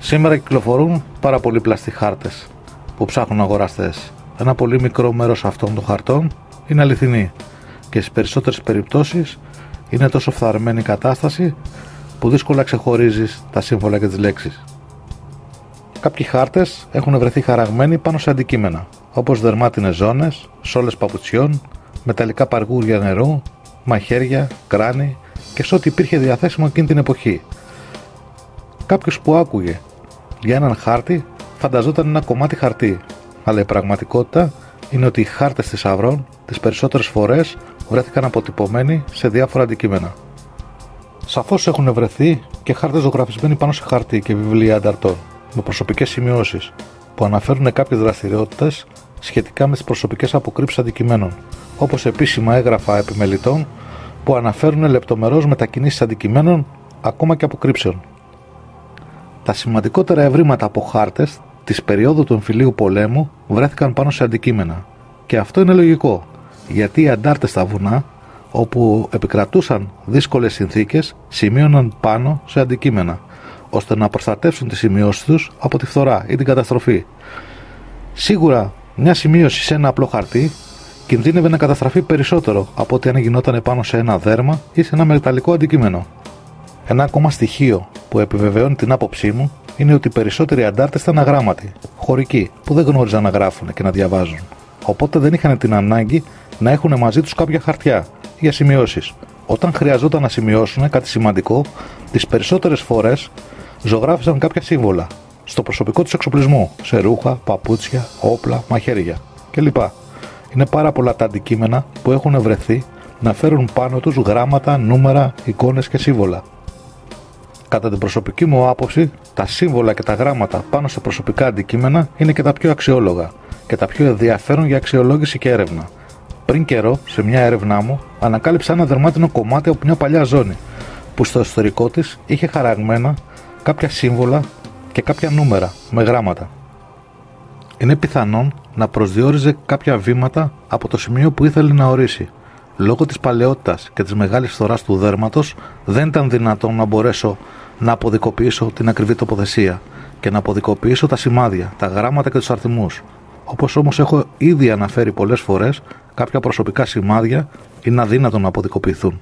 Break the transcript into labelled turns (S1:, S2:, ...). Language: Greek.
S1: Σήμερα κυκλοφορούν πάρα πολλοί πλαστοί χάρτες που ψάχνουν αγοραστές. Ένα πολύ μικρό μέρος αυτών των χαρτών είναι αληθινή και στις περισσότερες περιπτώσεις είναι τόσο φθαρμένη η κατάσταση που δύσκολα ξεχωρίζεις τα σύμβολα και τις λέξεις. Κάποιοι χάρτες έχουν βρεθεί χαραγμένοι πάνω σε αντικείμενα, όπως δερμάτινες ζώνες, σόλες παπουτσιών, μεταλλικά παργούρια νερού, μαχαίρια, κράνη και σε ό,τι υπήρχε διαθέσιμο εκείνη την εποχή. Κάποιος που άκουγε για έναν χάρτη φανταζόταν ένα κομμάτι χαρτί, αλλά η πραγματικότητα είναι ότι οι χάρτες θησαυρών τις περισσότερες φορές βρέθηκαν αποτυπωμένοι σε διάφορα αντικείμενα. Σαφώς έχουν βρεθεί και χάρτες ζωγραφισμένοι πάνω σε χαρτί και βιβλία ανταρτών, με προσωπικές σημειώσεις που αναφέρουν κάποιες δραστηριότητες σχετικά με τις προσωπικές αποκρύψεις αντικειμένων, όπως επίσημα έγγραφα επιμελητών που αναφέρουν λεπτομερώς μετακινήσεις αντικειμένων ακόμα και αποκρύψεων. Τα σημαντικότερα ευρήματα από χάρτες της περίοδου του εμφυλίου πολέμου βρέθηκαν πάνω σε αντικείμενα, και αυτό είναι λογικό, γιατί οι αντάρτες στα βουνά, όπου επικρατούσαν δύσκολες συνθήκες, σημείωναν πάνω σε αντικείμενα, ώστε να προστατεύσουν τις σημειώσεις τους από τη φθορά ή την καταστροφή. Σίγουρα μια σημείωση σε ένα απλό χαρτί κινδύνευε να καταστραφεί περισσότερο από ό,τι αν γινόταν πάνω σε ένα δέρμα ή σε ένα μεταλλικό αντικείμενο. Ένα ακόμα στοιχείο που επιβεβαιώνει την άποψή μου είναι ότι οι περισσότεροι αντάρτες ήταν αγράμματοι, χωρικοί, που δεν γνώριζαν να γράφουν και να διαβάζουν. Οπότε δεν είχαν την ανάγκη να έχουν μαζί τους κάποια χαρτιά για σημειώσεις. Όταν χρειαζόταν να σημειώσουν κάτι σημαντικό, τις περισσότερες φορές ζωγράφισαν κάποια σύμβολα στο προσωπικό τους εξοπλισμό, σε ρούχα, παπούτσια, όπλα, μαχαίρια κλπ. Είναι πάρα πολλά τα αντικείμενα που έχουν βρεθεί να φέρουν πάνω τους γράμματα, νούμερα, εικόνες και σύμβολα. Κατά την προσωπική μου άποψη, τα σύμβολα και τα γράμματα πάνω σε προσωπικά αντικείμενα είναι και τα πιο αξιόλογα και τα πιο ενδιαφέρον για αξιολόγηση και έρευνα. Πριν καιρό, σε μια έρευνά μου, ανακάλυψα ένα δερμάτινο κομμάτι από μια παλιά ζώνη, που στο εσωτερικό της είχε χαραγμένα κάποια σύμβολα και κάποια νούμερα με γράμματα. Είναι πιθανόν να προσδιορίζε κάποια βήματα από το σημείο που ήθελε να ορίσει. Λόγω της παλαιότητας και της μεγάλης φθοράς του δέρματος, δεν ήταν δυνατόν να μπορέσω να αποδικοποιήσω την ακριβή τοποθεσία και να αποδικοποιήσω τα σημάδια, τα γράμματα και τους αριθμούς. Όπως όμως έχω ήδη αναφέρει πολλές φορές, κάποια προσωπικά σημάδια είναι αδύνατο να αποδικοποιηθούν.